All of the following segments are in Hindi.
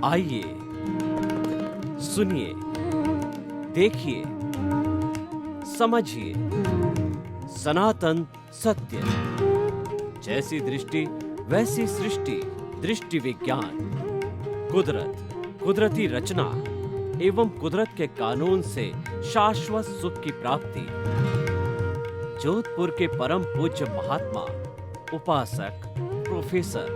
आइए, सुनिए, देखिए, समझिए सनातन सत्य। जैसी दृष्टि वैसी सृष्टि, दृष्टि विज्ञान। कुदरत, कुदरती रचना एवं कुदरत के कानून से शाश्वत सुख की प्राप्ति। जोधपुर के परम पूज्य महात्मा उपासक प्रोफेसर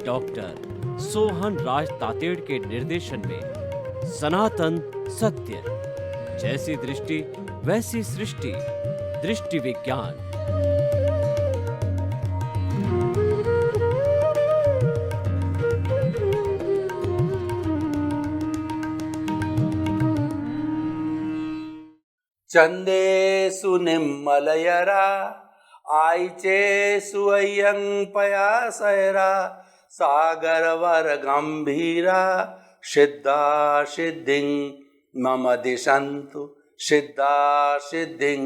डॉक्टर सोहन राज तातेड़ के निर्देशन में सनातन सत्य। जैसी दृष्टि वैसी सृष्टि, दृष्टि विज्ञान। चंदेषु निम्मलयरा आयचेषु अय्यं पयासयरा सागरवर गंभीरा सिद्धा सिद्धिं मम दिशन्तु, सिद्धा सिद्धिं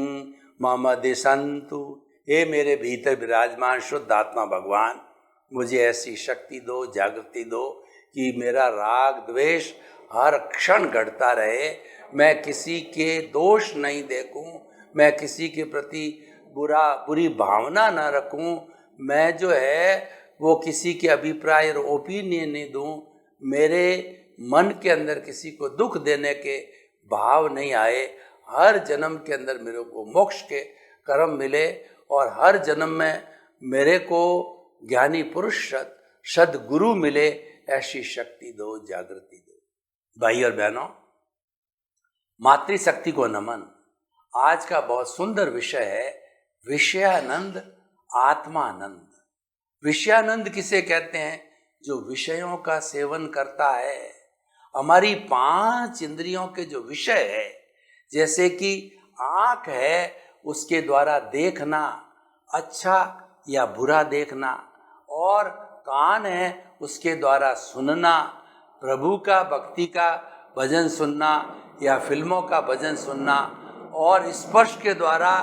मम दिशन्तु। हे मेरे भीतर विराजमान शुद्ध आत्मा भगवान, मुझे ऐसी शक्ति दो, जागृति दो कि मेरा राग द्वेष हर क्षण घटता रहे। मैं किसी के दोष नहीं देखूं, मैं किसी के प्रति बुरी भावना न रखूं, मैं जो है वो किसी के अभिप्राय और ओपिनियन नहीं दूं, मेरे मन के अंदर किसी को दुख देने के भाव नहीं आए। हर जन्म के अंदर मेरे को मोक्ष के कर्म मिले और हर जन्म में मेरे को ज्ञानी पुरुष सद्गुरु मिले। ऐसी शक्ति दो, जागृति दो। भाई और बहनों, मातृशक्ति को नमन। आज का बहुत सुंदर विषय है विषयानंद, आत्मानंद। विषयानंद किसे कहते हैं? जो विषयों का सेवन करता है। हमारी 5 इंद्रियों के जो विषय है, जैसे कि आँख है, उसके द्वारा देखना, अच्छा या बुरा देखना, और कान है, उसके द्वारा सुनना, प्रभु का भक्ति का भजन सुनना या फिल्मों का भजन सुनना, और स्पर्श के द्वारा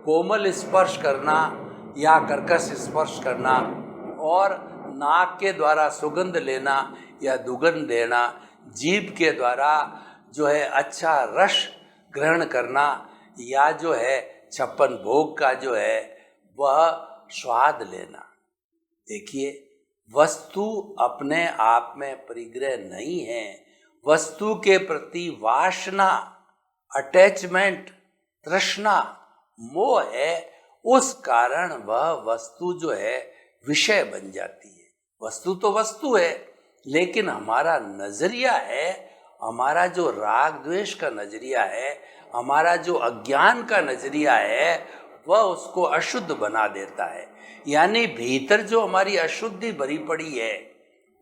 कोमल स्पर्श करना या कर्कश स्पर्श करना, और नाक के द्वारा सुगंध लेना या दुर्गंध लेना, जीभ के द्वारा जो है अच्छा रस ग्रहण करना, या जो है 56 भोग का जो है वह स्वाद लेना। देखिए, वस्तु अपने आप में परिग्रह नहीं है। वस्तु के प्रति वासना, अटैचमेंट, तृष्णा, मोह है। उस कारण वह वस्तु जो है विषय बन जाती है। वस्तु तो वस्तु है, लेकिन हमारा नजरिया है, हमारा जो राग द्वेष का नजरिया है, हमारा जो अज्ञान का नजरिया है, वह उसको अशुद्ध बना देता है। यानी भीतर जो हमारी अशुद्धि भरी पड़ी है,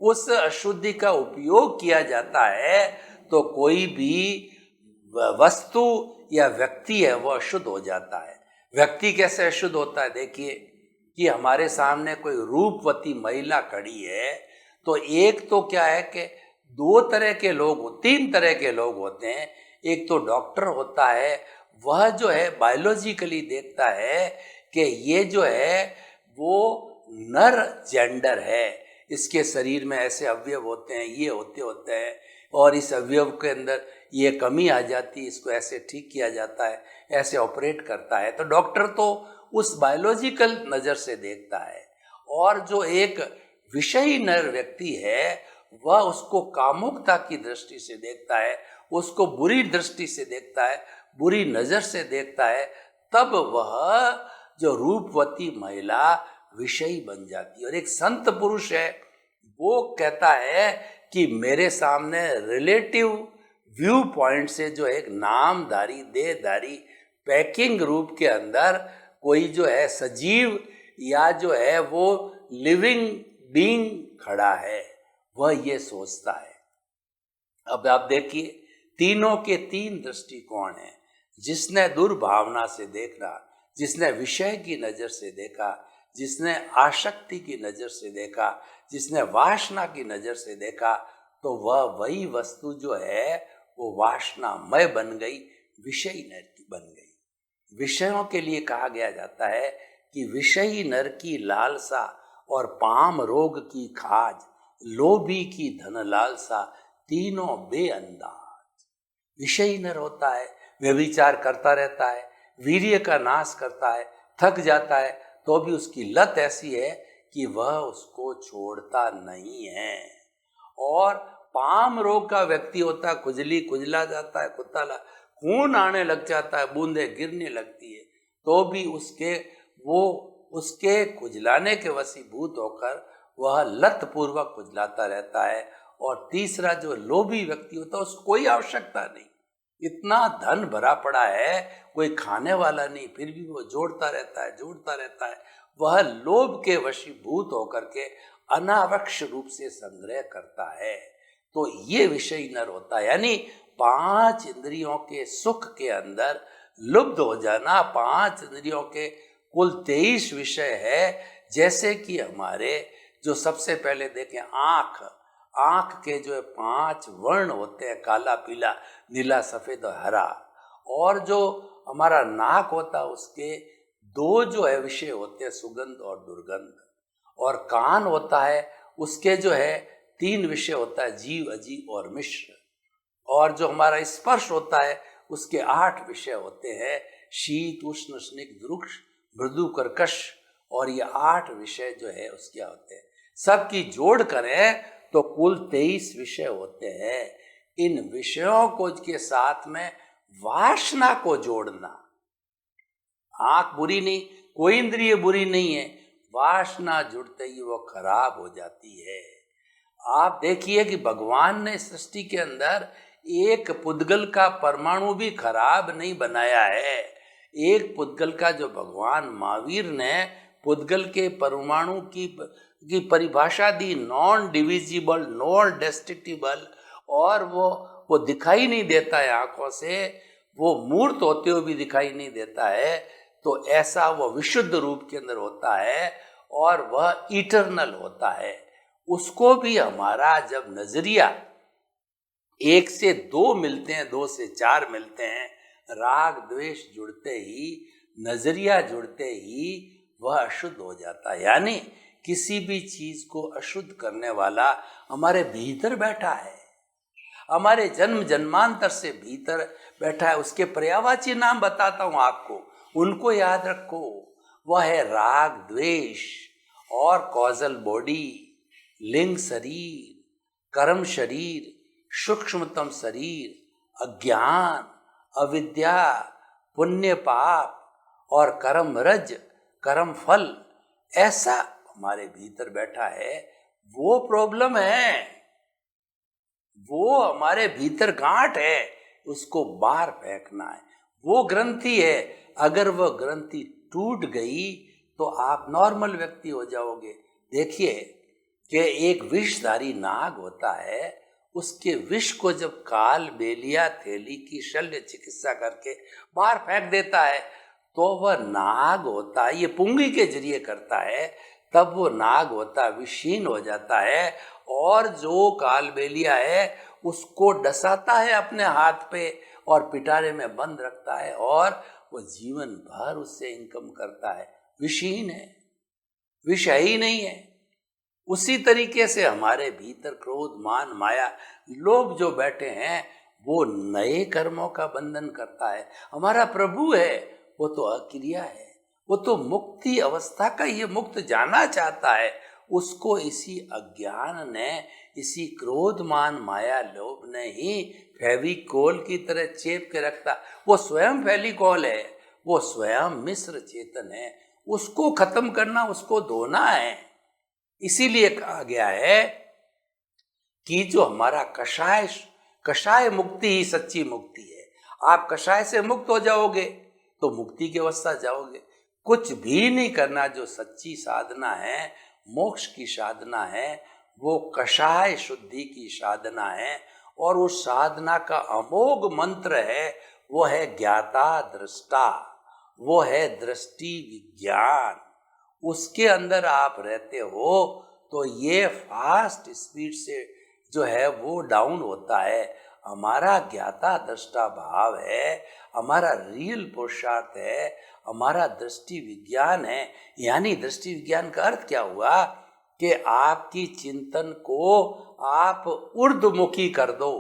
उस अशुद्धि का उपयोग किया जाता है, तो कोई भी वस्तु या व्यक्ति है वह अशुद्ध हो जाता है। व्यक्ति कैसे अशुद्ध होता है? देखिए कि हमारे सामने कोई रूपवती महिला खड़ी है, तो एक तो क्या है कि 2 तरह के लोग, 3 तरह के लोग होते हैं। एक तो डॉक्टर होता है, वह जो है बायोलॉजिकली देखता है कि ये जो है वो नर जेंडर है, इसके शरीर में ऐसे अवयव होते हैं, ये होते हैं, और इस अवयव के अंदर ये कमी आ जाती है, इसको ऐसे ठीक किया जाता है, ऐसे ऑपरेट करता है। तो डॉक्टर तो उस बायोलॉजिकल नज़र से देखता है। और जो एक विषयी नर व्यक्ति है, वह उसको कामुकता की दृष्टि से देखता है, उसको बुरी दृष्टि से देखता है, बुरी नज़र से देखता है। तब वह जो रूपवती महिला विषयी बन जाती है। और एक संत पुरुष है, वो कहता है कि मेरे सामने रिलेटिव व्यू पॉइंट से जो एक नामधारी, देहधारी, पैकिंग रूप के अंदर कोई जो है सजीव या जो है वो लिविंग बीइंग खड़ा है, वह ये सोचता है। अब आप देखिए, तीनों के 3 दृष्टिकोण हैं। जिसने दुर्भावना से देखा, जिसने विषय की नज़र से देखा, जिसने आसक्ति की नज़र से देखा, जिसने वासना की नज़र से देखा, तो वह वही वस्तु जो है वो वासनामय बन गई, विषयी नर की बन गई। विषयों के लिए कहा गया जाता है कि विषयी नर की लालसा और पाम रोग की खाज, लोभी की धन लालसा, तीनों बेअंदाज। विषयी नर होता है, व्यभिचार करता रहता है, वीर्य का नाश करता है, थक जाता है, तो भी उसकी लत ऐसी है कि वह उसको छोड़ता नहीं है। और पाम रोग का व्यक्ति होता है, खुजली खुजला जाता है, कुत्ताला खून आने लग जाता है, बूंदे गिरने लगती है, तो भी उसके खुजलाने के वशीभूत होकर वह लत पूर्वक खुजलाता रहता है। और तीसरा जो लोभी व्यक्ति होता है, उसको कोई आवश्यकता नहीं, इतना धन भरा पड़ा है, कोई खाने वाला नहीं, फिर भी वो जोड़ता रहता है। वह लोभ के वशीभूत होकर के अनावश्यक रूप से संग्रह करता है। तो ये विषयी नर होता है, यानी 5 इंद्रियों के सुख के अंदर लुब्ध हो जाना। 5 इंद्रियों के कुल 23 विषय है। जैसे कि हमारे जो सबसे पहले देखें आंख के जो 5 वर्ण होते हैं, काला, पीला, नीला, सफेद और हरा। और जो हमारा नाक होता है, उसके 2 जो है विषय होते हैं, सुगंध और दुर्गंध। और कान होता है, उसके जो है 3 विषय होता है, जीव, अजीव और मिश्र। और जो हमारा स्पर्श होता है, उसके 8 विषय होते हैं, शीत, उष्ण, स्निग्ध, रुक्ष, मृदु, कर्कश। और ये 8 विषय जो है उसके होते हैं। सबकी जोड़ करें तो कुल 23 विषय होते हैं। इन विषयों को के साथ में वासना को जोड़ना। आंख बुरी नहीं, कोई इंद्रिय बुरी नहीं है, वासना जुड़ते ही वो खराब हो जाती है। आप देखिए कि भगवान ने सृष्टि के अंदर एक पुद्गल का परमाणु भी खराब नहीं बनाया है। एक पुद्गल का जो भगवान महावीर ने पुद्गल के परमाणु की परिभाषा दी, नॉन डिविजिबल, नॉन डिस्ट्रक्टिबल। और वो दिखाई नहीं देता है आंखों से, वो मूर्त होते हुए भी दिखाई नहीं देता है। तो ऐसा वो विशुद्ध रूप के अंदर होता है और वह इटरनल होता है। उसको भी हमारा जब नजरिया 1 से 2 मिलते हैं, 2 से 4 मिलते हैं, राग द्वेष जुड़ते ही, नजरिया जुड़ते ही वह अशुद्ध हो जाता है। यानी किसी भी चीज को अशुद्ध करने वाला हमारे भीतर बैठा है, हमारे जन्म जन्मांतर से भीतर बैठा है। उसके पर्यायवाची नाम बताता हूं आपको, उनको याद रखो। वह है राग द्वेष और कॉजल बॉडी, लिंग शरीर, कर्म शरीर, सूक्ष्मतम शरीर, अज्ञान, अविद्या, पुण्य पाप और कर्म रज, कर्म फल। ऐसा हमारे भीतर बैठा है। वो प्रॉब्लम है, वो हमारे भीतर गांठ है, उसको बाहर फेंकना है। वो ग्रंथि है, अगर वह ग्रंथि टूट गई तो आप नॉर्मल व्यक्ति हो जाओगे। देखिए कि एक विषधारी नाग होता है, उसके विष को जब काल बेलिया थैली की शल्य चिकित्सा करके बाहर फेंक देता है तो वह नाग होता है, ये पुंगी के जरिए करता है, तब वो नाग होता है, विषहीन हो जाता है। और जो कालबेलिया है उसको डसाता है अपने हाथ पे और पिटारे में बंद रखता है और वो जीवन भर उससे इनकम करता है। विषहीन है, विष ही नहीं है। उसी तरीके से हमारे भीतर क्रोध, मान, माया, लोभ जो बैठे हैं वो नए कर्मों का बंधन करता है। हमारा प्रभु है वो तो अक्रिया है, वो तो मुक्ति अवस्था का ये मुक्त जाना चाहता है। उसको इसी अज्ञान ने, इसी क्रोध, मान, माया, लोभ ने ही फेविकोल की तरह चेप के रखता। वो स्वयं फेविकोल है, वो स्वयं मिश्र चेतन है। उसको खत्म करना, उसको धोना है। इसीलिए कहा गया है कि जो हमारा कषाय मुक्ति ही सच्ची मुक्ति है। आप कषाय से मुक्त हो जाओगे तो मुक्ति की अवस्था जाओगे। कुछ भी नहीं करना, जो सच्ची साधना है, मोक्ष की साधना है, वो कषाय शुद्धि की साधना है। और उस साधना का अमोघ मंत्र है, वो है ज्ञाता दृष्टा, वो है दृष्टि विज्ञान। उसके अंदर आप रहते हो तो ये फास्ट स्पीड से जो है वो डाउन होता है। हमारा ज्ञाता दृष्टा भाव है, हमारा रियल पुरुषार्थ है, हमारा दृष्टि विज्ञान है। यानी दृष्टि विज्ञान का अर्थ क्या हुआ कि आपकी चिंतन को आप ऊर्ध्वमुखी कर दो,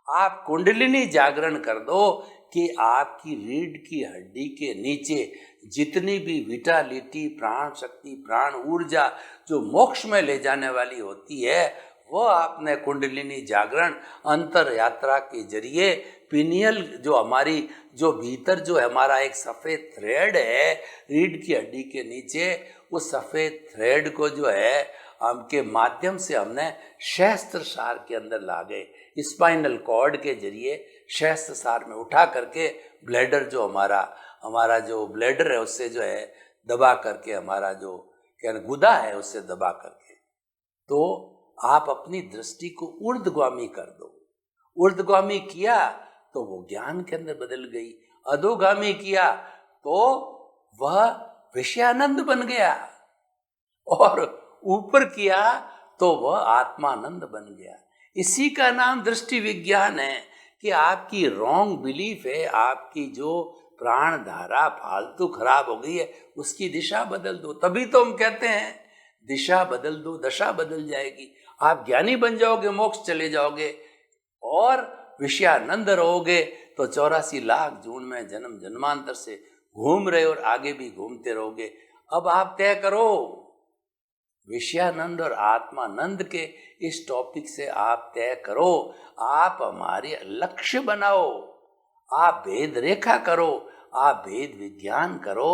आप कुंडलिनी जागरण कर दो कि आपकी रीढ़ की हड्डी के नीचे जितनी भी विटालिटी, प्राण शक्ति, प्राण ऊर्जा जो मोक्ष में ले जाने वाली होती है, वो आपने कुंडलिनी जागरण अंतर यात्रा के जरिए पिनियल जो हमारी जो भीतर जो हमारा एक सफेद थ्रेड है रीढ़ की हड्डी के नीचे, उस सफेद थ्रेड को जो है हमके माध्यम से हमने सहस्त्र सार के अंदर ला गए, स्पाइनल कॉर्ड के जरिए सहस्त्र सार में उठा करके ब्लैडर जो हमारा जो ब्लैडर है उससे जो है दबा करके, हमारा जो क्या गुदा है उससे दबा करके, तो आप अपनी दृष्टि को ऊर्ध्वगामी कर दो। ऊर्ध्वगामी किया तो वो ज्ञान के अंदर बदल गई, अधोगामी किया तो वह विषयानंद बन गया, और ऊपर किया तो वह आत्मानंद बन गया। इसी का नाम दृष्टि विज्ञान है कि आपकी रॉन्ग बिलीफ है, आपकी जो प्राण धारा फालतू खराब हो गई है, उसकी दिशा बदल दो। तभी तो हम कहते हैं दिशा बदल दो, दशा बदल जाएगी। आप ज्ञानी बन जाओगे, मोक्ष चले जाओगे और विषयानंद रहोगे तो 84 लाख जून में जन्म जन्मांतर से घूम रहे और आगे भी घूमते रहोगे। अब आप तय करो, विषयानंद और आत्मानंद के इस टॉपिक से आप तय करो, आप हमारे लक्ष्य बनाओ, आप भेद रेखा करो, आप भेद विज्ञान करो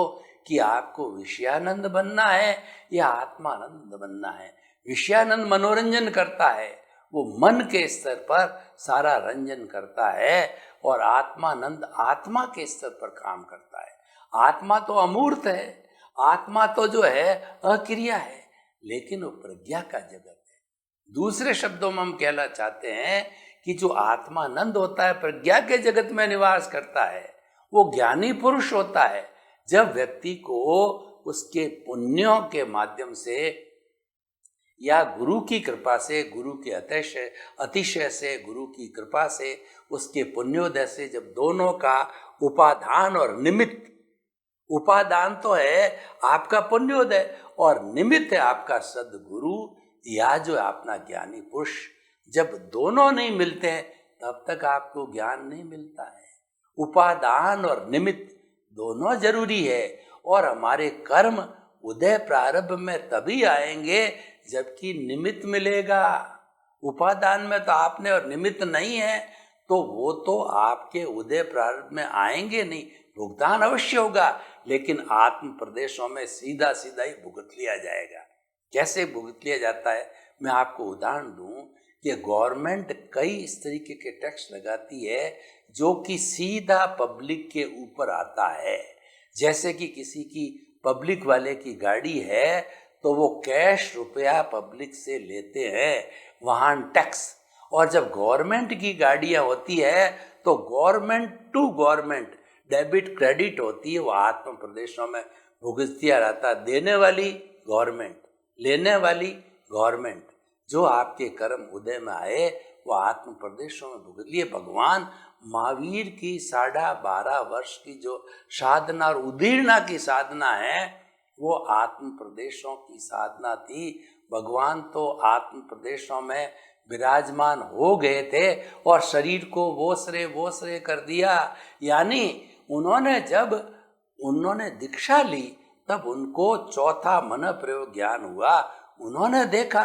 कि आपको विषयानंद बनना है या आत्मानंद बनना है। विषयानंद मनोरंजन करता है, वो मन के स्तर पर सारा रंजन करता है, और आत्मानंद आत्मा के स्तर पर काम करता है। आत्मा तो अमूर्त है, आत्मा तो जो है अक्रिया है, लेकिन वो प्रज्ञा का जगत है। दूसरे शब्दों में हम कहना चाहते हैं कि जो आत्मानंद होता है प्रज्ञा के जगत में निवास करता है, वो ज्ञानी पुरुष होता है। जब व्यक्ति को उसके पुण्यों के माध्यम से या गुरु की कृपा से, गुरु के अतिशय से, गुरु की कृपा से, उसके पुण्योदय से, जब दोनों का उपादान और निमित्त, उपादान तो है आपका पुण्योदय और निमित्त है आपका सद्गुरु या जो अपना ज्ञानी पुरुष, जब दोनों नहीं मिलते हैं तब तक आपको ज्ञान नहीं मिलता है। उपादान और निमित्त दोनों जरूरी है, और हमारे कर्म उदय प्रारंभ में तभी आएंगे जबकि निमित्त मिलेगा। उपादान में तो आपने और निमित्त नहीं है तो वो तो आपके उदय प्रारंभ में आएंगे नहीं, भुगतान अवश्य होगा, लेकिन आत्म प्रदेशों में सीधा सीधा ही भुगत लिया जाएगा। कैसे भुगत लिया जाता है, मैं आपको उदाहरण दूं कि गवर्नमेंट कई इस तरीके के टैक्स लगाती है जो कि सीधा पब्लिक के ऊपर आता है। जैसे कि किसी की पब्लिक वाले की गाड़ी है तो वो कैश रुपया पब्लिक से लेते हैं, वाहन टैक्स, और जब गवर्नमेंट की गाड़ियां होती है तो government to government debit credit होती है, वो आत्म प्रदेशों में भुगतिया रहता। देने वाली गवर्नमेंट, लेने वाली गवर्नमेंट, जो आपके कर्म उदय में आए वो आत्म प्रदेशों में भुगत लिए। भगवान महावीर की 12.5 वर्ष की जो साधना और उदीर्णा की साधना है वो आत्म प्रदेशों की साधना थी। भगवान तो आत्म प्रदेशों में विराजमान हो गए थे और शरीर को वोसरे कर दिया। यानी जब उन्होंने दीक्षा ली तब उनको चौथा मन प्रयोग ज्ञान हुआ। उन्होंने देखा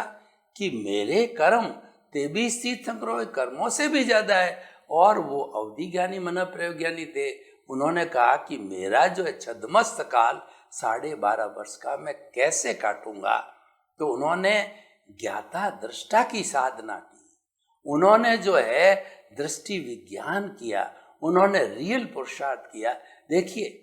कि मेरे कर्म तेबीस तीर्थंकरों के कर्मों से भी ज्यादा है, और वो अवधि ज्ञानी मन प्रयोग ज्ञानी थे। उन्होंने कहा कि मेरा जो है छद्मस्त काल 12.5 वर्ष का मैं कैसे काटूंगा। तो उन्होंने ज्ञाता दृष्टा की साधना की, उन्होंने जो है दृष्टि विज्ञान किया, उन्होंने रियल पुरुषार्थ किया। देखिए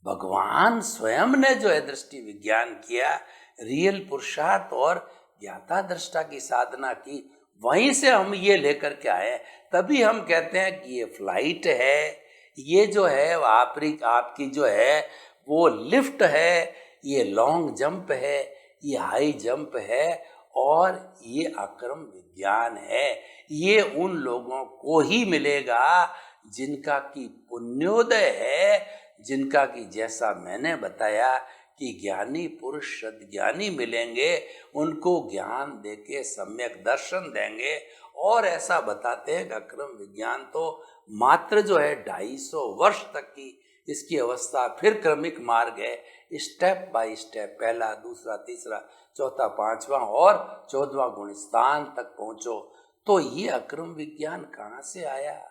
भगवान स्वयं ने जो है दृष्टि विज्ञान किया, रियल पुरुषार्थ और ज्ञाता दृष्टा की साधना की, वहीं से हम ये लेकर के आए। तभी हम कहते हैं कि ये फ्लाइट है, ये जो है आपकी जो है वो लिफ्ट है, ये लॉन्ग जंप है, ये हाई जंप है, और ये अक्रम विज्ञान है। ये उन लोगों को ही मिलेगा जिनका की पुण्योदय है, जिनका की जैसा मैंने बताया कि ज्ञानी पुरुष सद्ज्ञानी मिलेंगे, उनको ज्ञान देके सम्यक दर्शन देंगे। और ऐसा बताते हैं कि अक्रम विज्ञान तो मात्र जो है 250 वर्ष तक की इसकी अवस्था, फिर क्रमिक मार्ग है, स्टेप बाय स्टेप, पहला दूसरा तीसरा चौथा पांचवा और 14वां गुण स्थान तक पहुंचो। तो ये अक्रम विज्ञान कहाँ से आया?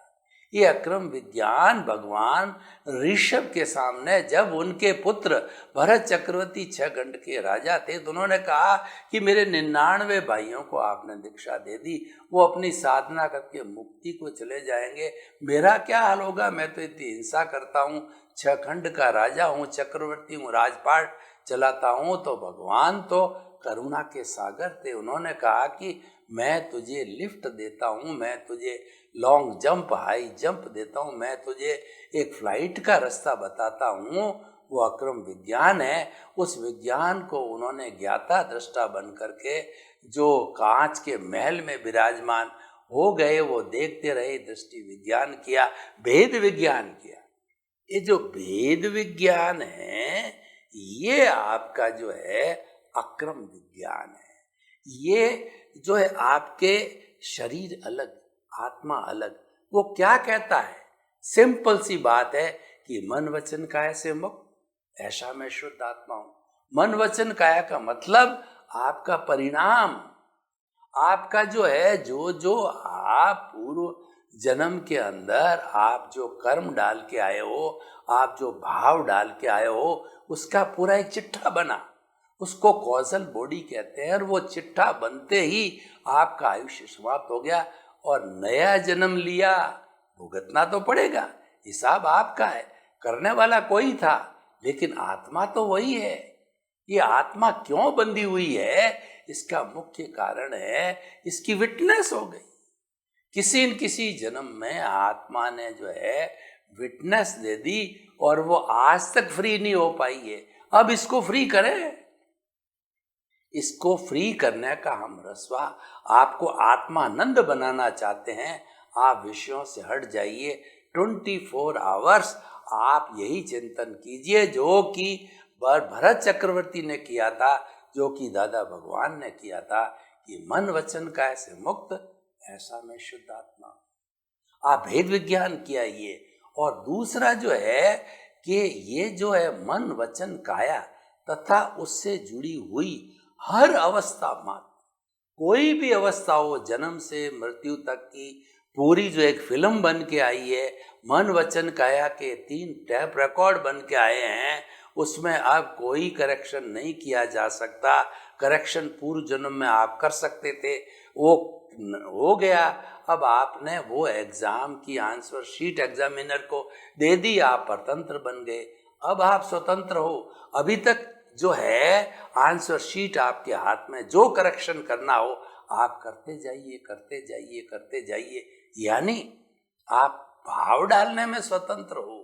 ये अक्रम विज्ञान भगवान ऋषभ के सामने, जब उनके पुत्र भरत चक्रवर्ती 6 खंड के राजा थे, तो उन्होंने कहा कि मेरे 99 भाइयों को आपने दीक्षा दे दी, वो अपनी साधना करके मुक्ति को चले जाएंगे, मेरा क्या हाल होगा? मैं तो इतनी हिंसा करता हूँ, 6 खंड का राजा हूँ, चक्रवर्ती हूँ, राजपाट चलाता हूँ। तो भगवान तो करुणा के सागर थे, उन्होंने कहा कि मैं तुझे लिफ्ट देता हूँ, मैं तुझे लॉन्ग जंप हाई जंप देता हूँ, मैं तुझे एक फ्लाइट का रास्ता बताता हूँ। वो अक्रम विज्ञान है। उस विज्ञान को उन्होंने ज्ञाता दृष्टा बन करके जो कांच के महल में विराजमान हो गए, वो देखते रहे, दृष्टि विज्ञान किया, भेद विज्ञान किया। ये जो भेद विज्ञान है, ये आपका जो है अक्रम विज्ञान है। ये जो है आपके शरीर अलग, आत्मा अलग। वो क्या कहता है? सिंपल सी बात है कि मन वचन काया से मुक्त, ऐसा मैं शुद्ध आत्मा हूं। मन वचन काया का मतलब आपका परिणाम, आपका जो है, जो जो आप पूर्व जन्म के अंदर आप जो कर्म डाल के आए हो, आप जो भाव डाल के आए हो, उसका पूरा एक चिट्ठा बना, उसको कॉजल बॉडी कहते हैं। और वो चिट्ठा बनते ही आपका आयुष्य समाप्त हो गया और नया जन्म लिया, भुगतना तो पड़ेगा, हिसाब आपका है, करने वाला कोई था, लेकिन आत्मा तो वही है। ये आत्मा क्यों बंधी हुई है? इसका मुख्य कारण है इसकी विटनेस हो गई। किसी न किसी जन्म में आत्मा ने जो है विटनेस दे दी और वो आज तक फ्री नहीं हो पाई है। अब इसको फ्री करें, इसको फ्री करने का हम रस्वा, आपको आत्मानंद बनाना चाहते हैं, आप विषयों से हट जाइए। 24 आवर्स आप यही चिंतन कीजिए जो कि भरत चक्रवर्ती ने किया था, जो कि दादा भगवान ने किया था, कि मन वचन काया से मुक्त, ऐसा मैं शुद्ध आत्मा हूं। आप भेद विज्ञान किया ये। और दूसरा जो है कि ये जो है मन वचन काया तथा उससे जुड़ी हुई हर अवस्था मात्र, कोई भी अवस्था हो, जन्म से मृत्यु तक की पूरी जो एक फिल्म बन के आई है, मन वचन काया के 3 टैप रिकॉर्ड बन के आए हैं, उसमें अब कोई करेक्शन नहीं किया जा सकता। करेक्शन पूर्व जन्म में आप कर सकते थे, वो हो गया। अब आपने वो एग्जाम की आंसर शीट एग्जामिनर को दे दी, आप परतंत्र बन गए, अब आप स्वतंत्र हो। अभी तक जो है आंसर शीट आपके हाथ में, जो करेक्शन करना हो आप करते जाइए, करते जाइए, करते जाइए, यानी आप भाव डालने में स्वतंत्र हो।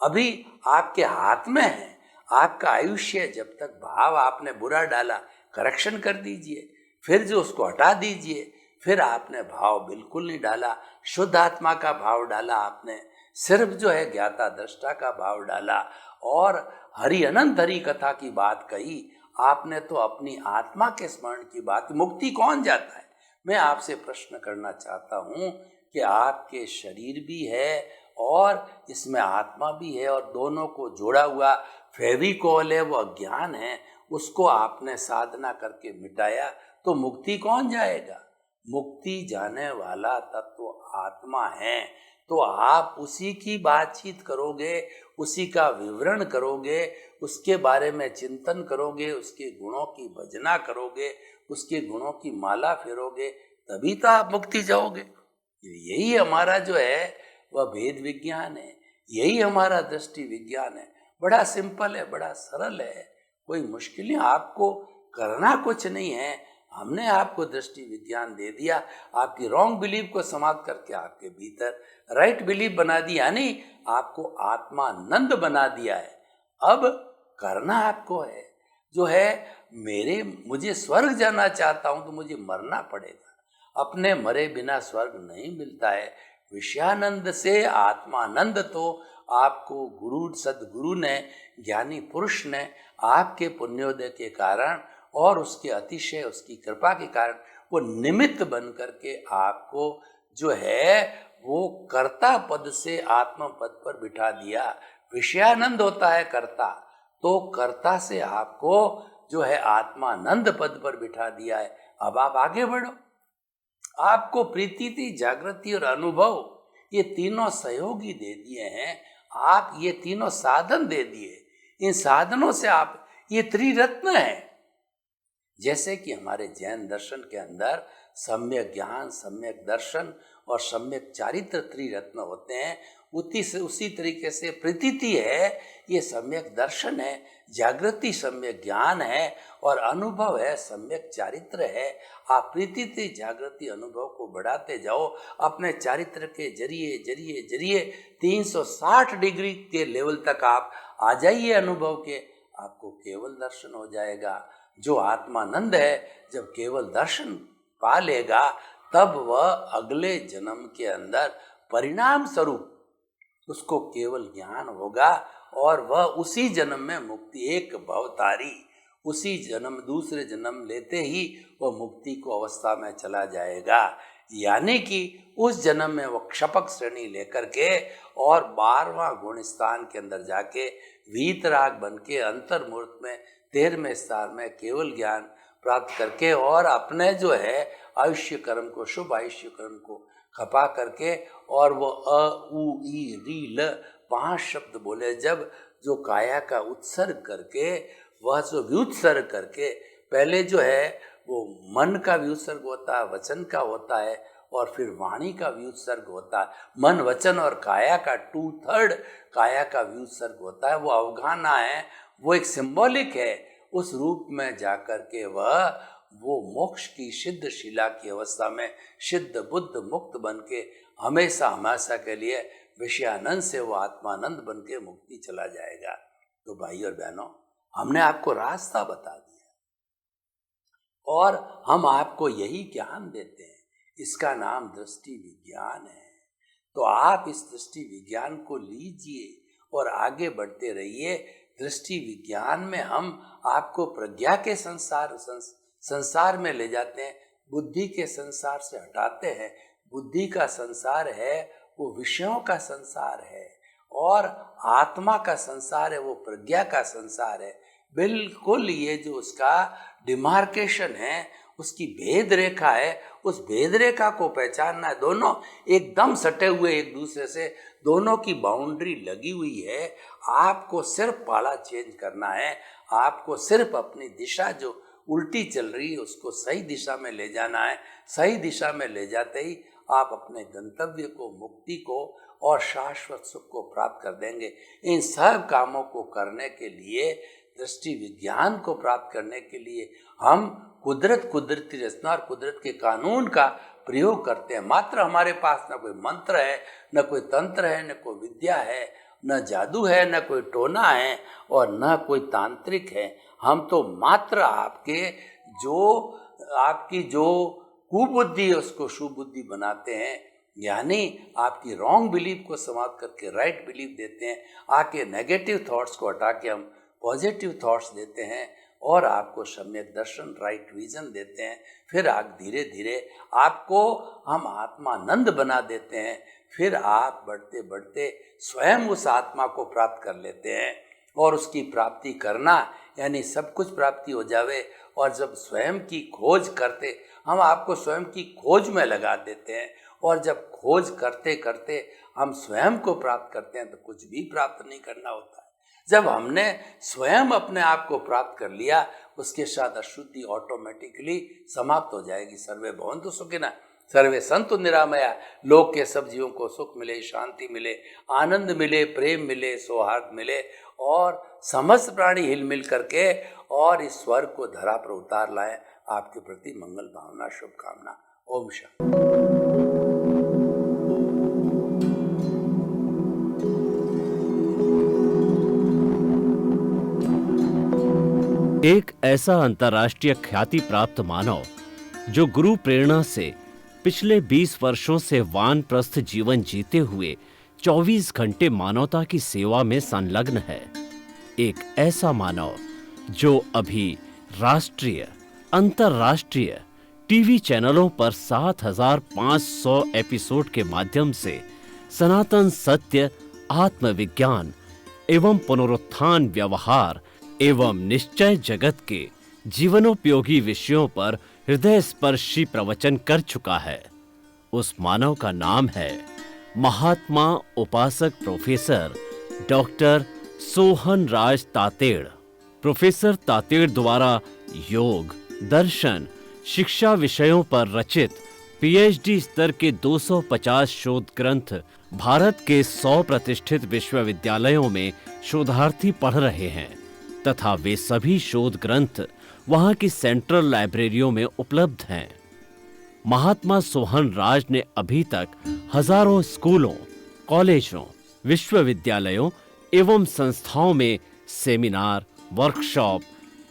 अभी आपके हाथ में है आपका आयुष्य। जब तक भाव आपने बुरा डाला, करेक्शन कर दीजिए, फिर जो उसको हटा दीजिए। फिर आपने भाव बिल्कुल नहीं डाला, शुद्ध आत्मा का भाव डाला आपने, सिर्फ जो है ज्ञाता दृष्टा का भाव डाला और हरि अनंत हरि कथा की बात कही आपने, तो अपनी आत्मा के स्मरण की बात। मुक्ति कौन जाता है? मैं आपसे प्रश्न करना चाहता हूँ कि आपके शरीर भी है और इसमें आत्मा भी है, और दोनों को जोड़ा हुआ फेविकोल है, वो अज्ञान है, उसको आपने साधना करके मिटाया, तो मुक्ति कौन जाएगा? मुक्ति जाने वाला तत्व आत्मा है। तो आप उसी की बातचीत करोगे, उसी का विवरण करोगे, उसके बारे में चिंतन करोगे, उसके गुणों की भजना करोगे, उसके गुणों की माला फेरोगे, तभी तो आप मुक्ति जाओगे। यही हमारा जो है वह भेद विज्ञान है, यही हमारा दृष्टि विज्ञान है। बड़ा सिंपल है, बड़ा सरल है, कोई मुश्किल नहीं, आपको करना कुछ नहीं है। हमने आपको दृष्टि विज्ञान दे दिया, आपकी रॉन्ग बिलीफ को समाप्त करके आपके भीतर राइट बिलीफ बना दी, यानी आपको आत्मानंद बना दिया है। अब करना आपको है, जो है मुझे स्वर्ग जाना चाहता हूं तो मुझे मरना पड़ेगा। अपने मरे बिना स्वर्ग नहीं मिलता है। विषयानंद से आत्मानंद तो आपको गुरु सदगुरु ने, ज्ञानी पुरुष ने आपके पुण्योदय के कारण और उसके अतिशय उसकी कृपा के कारण वो निमित्त बन करके आपको जो है वो कर्ता पद से आत्म पद पर बिठा दिया। विषयानंद होता है कर्ता, तो कर्ता से आपको जो है आत्मानंद पद पर बिठा दिया है। अब आप आगे बढ़ो। आपको प्रीति, जागृति और अनुभव ये तीनों सहयोगी दे दिए हैं। आप ये तीनों साधन दे दिए। इन साधनों से आप, ये त्रिरत्न है। जैसे कि हमारे जैन दर्शन के अंदर सम्यक ज्ञान, सम्यक दर्शन और सम्यक चारित्र त्रिरत्न होते हैं, उसी तरीके से प्रतीति है, ये सम्यक दर्शन है, जागृति सम्यक ज्ञान है और अनुभव है, सम्यक चारित्र है। आप प्रतीति, जागृति, अनुभव को बढ़ाते जाओ। अपने चारित्र के जरिए जरिए जरिए 360 डिग्री के लेवल तक आप आ जाइए अनुभव के, आपको केवल दर्शन हो जाएगा। जो आत्मानंद है जब केवल दर्शन पा लेगा, तब वह अगले जन्म के अंदर परिणाम स्वरूप उसको केवल ज्ञान होगा और वह उसी जन्म में मुक्ति, एक भवतारी, उसी जन्म दूसरे जन्म लेते ही वह मुक्ति को अवस्था में चला जाएगा। यानी कि उस जन्म में वह क्षपक श्रेणी लेकर के और 12वां गुण स्थान के अंदर जाके वीतराग बन के अंतर्मूर्त में 13वें स्थान में केवल ज्ञान प्राप्त करके और अपने जो है आयुष्य कर्म को, शुभ आयुष्य कर्म को खपा करके, और वो अ उ ई री ल 5 शब्द बोले जब, जो काया का उत्सर्ग करके, वह जो व्युत्सर्ग करके, पहले जो है वो मन का व्युत्सर्ग होता है, वचन का होता है, और फिर वाणी का व्युत्सर्ग होता है। मन, वचन और काया का 2/3 काया का व्युत्सर्ग होता है। वो अवगाहना है, वो एक सिंबॉलिक है। उस रूप में जाकर के वो मोक्ष की सिद्ध शिला की अवस्था में सिद्ध बुद्ध मुक्त बन के हमेशा हमेशा के लिए विषयानंद से वो आत्मानंद बन के मुक्ति चला जाएगा। तो भाई और बहनों, हमने आपको रास्ता बता दिया और हम आपको यही ज्ञान देते हैं। इसका नाम दृष्टि विज्ञान है। तो आप इस दृष्टि विज्ञान को लीजिए और आगे बढ़ते रहिए। दृष्टि विज्ञान में हम आपको प्रज्ञा के संसार में ले जाते हैं, बुद्धि के संसार से हटाते हैं। बुद्धि का संसार है वो विषयों का संसार है और आत्मा का संसार है वो प्रज्ञा का संसार है। बिल्कुल ये जो उसका डिमार्केशन है, उसकी भेद रेखा है, उस भेद रेखा को पहचानना है। दोनों एकदम सटे हुए एक दूसरे से, दोनों की बाउंड्री लगी हुई है। आपको सिर्फ पाला चेंज करना है। आपको सिर्फ अपनी दिशा जो उल्टी चल रही है उसको सही दिशा में ले जाना है। सही दिशा में ले जाते ही आप अपने गंतव्य को, मुक्ति को और शाश्वत सुख को प्राप्त कर देंगे। इन सब कामों को करने के लिए, दृष्टि विज्ञान को प्राप्त करने के लिए हम कुदरती रचना और कुदरत के कानून का प्रयोग करते हैं। मात्र हमारे पास न कोई मंत्र है, न कोई तंत्र है, न कोई विद्या है, न जादू है, न कोई टोना है और न कोई तांत्रिक है। हम तो मात्र आपकी जो कुबुद्धि है उसको शुभ बुद्धि बनाते हैं। यानी आपकी रॉन्ग बिलीफ को समाप्त करके राइट बिलीफ देते हैं। आपके नेगेटिव थॉट्स को हटा के हम पॉजिटिव थॉट्स देते हैं और आपको सम्यक दर्शन, राइट विजन देते हैं। फिर आप धीरे धीरे आपको हम आत्मानंद बना देते हैं। फिर आप बढ़ते बढ़ते स्वयं उस आत्मा को प्राप्त कर लेते हैं और उसकी प्राप्ति करना यानी सब कुछ प्राप्ति हो जावे। और जब स्वयं की खोज करते, हम आपको स्वयं की खोज में लगा देते हैं और जब खोज करते करते हम स्वयं को प्राप्त करते हैं तो कुछ भी प्राप्त नहीं करना होता है। जब हमने स्वयं अपने आप को प्राप्त कर लिया, उसके साथ अशुद्धि ऑटोमेटिकली समाप्त हो जाएगी। सर्वे भवन्तु सुखिनः, सर्वे सन्तु निरामया। लोक के सब जीवों को सुख मिले, शांति मिले, आनंद मिले, प्रेम मिले, सौहार्द मिले और समस्त प्राणी हिल मिल करके और इस स्वर्ग को धरा पर उतार लाए। आपके प्रति मंगल भावना, शुभकामना। ओम शांति। एक ऐसा अंतर्राष्ट्रीय ख्याति प्राप्त मानव जो गुरु प्रेरणा से पिछले 20 वर्षों से वानप्रस्थ जीवन जीते हुए 24 घंटे मानवता की सेवा में संलग्न है। एक ऐसा मानव जो अभी राष्ट्रीय, अंतर्राष्ट्रीय टीवी चैनलों पर 7,500 एपिसोड के माध्यम से सनातन सत्य, आत्मविज्ञान एवं पुनरुत्थान, व्यवहार एवं निश्चय जगत के जीवनोपयोगी विषयों पर हृदय स्पर्शी प्रवचन कर चुका है। उस मानव का नाम है महात्मा उपासक प्रोफेसर डॉक्टर सोहन राज तातेड़। प्रोफेसर तातेड़ द्वारा योग, दर्शन, शिक्षा विषयों पर रचित पीएचडी स्तर के 250 शोध ग्रंथ भारत के 100 प्रतिष्ठित विश्वविद्यालयों में शोधार्थी पढ़ रहे हैं तथा वे सभी शोध ग्रंथ वहां की सेंट्रल लाइब्रेरियों में उपलब्ध हैं। महात्मा सोहन राज ने अभी तक हजारों स्कूलों, कॉलेजों, विश्वविद्यालयों एवं संस्थाओं में सेमिनार, वर्कशॉप,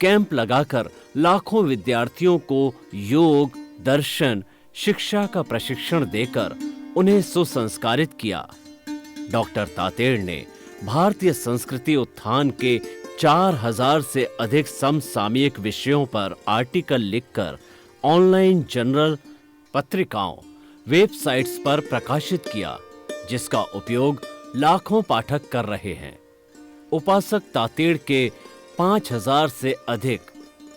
कैंप लगाकर लाखों विद्यार्थियों को योग, दर्शन, शिक्षा का प्रशिक्षण देकर उन्हें सुसंस्कारित किया। डॉक्टर तातेड़ ने भारतीय संस्कृति उत्थान के 4000 से अधिक समसामयिक विषयों पर आर्टिकल लिखकर ऑनलाइन जर्नल, पत्रिकाओं, वेबसाइट्स पर प्रकाशित किया, जिसका उपयोग लाखों पाठक कर रहे हैं। उपासक तातेड़ के 5000 से अधिक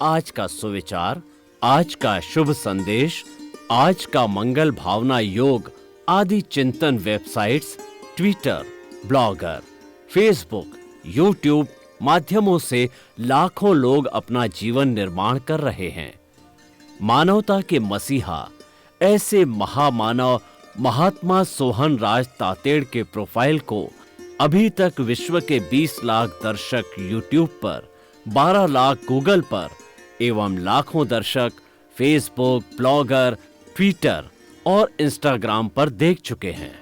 आज का सुविचार, आज का शुभ संदेश, आज का मंगल भावना योग आदि चिंतन websites, Twitter, blogger, Facebook, YouTube माध्यमों से लाखों लोग अपना जीवन निर्माण कर रहे हैं। मानवता के मसीहा ऐसे महामानव महात्मा सोहन राज तातेड़ के प्रोफाइल को अभी तक विश्व के 20 लाख दर्शक यूट्यूब पर, 12 लाख गूगल पर एवं लाखों दर्शक फेसबुक, ब्लॉगर, ट्विटर और इंस्टाग्राम पर देख चुके हैं।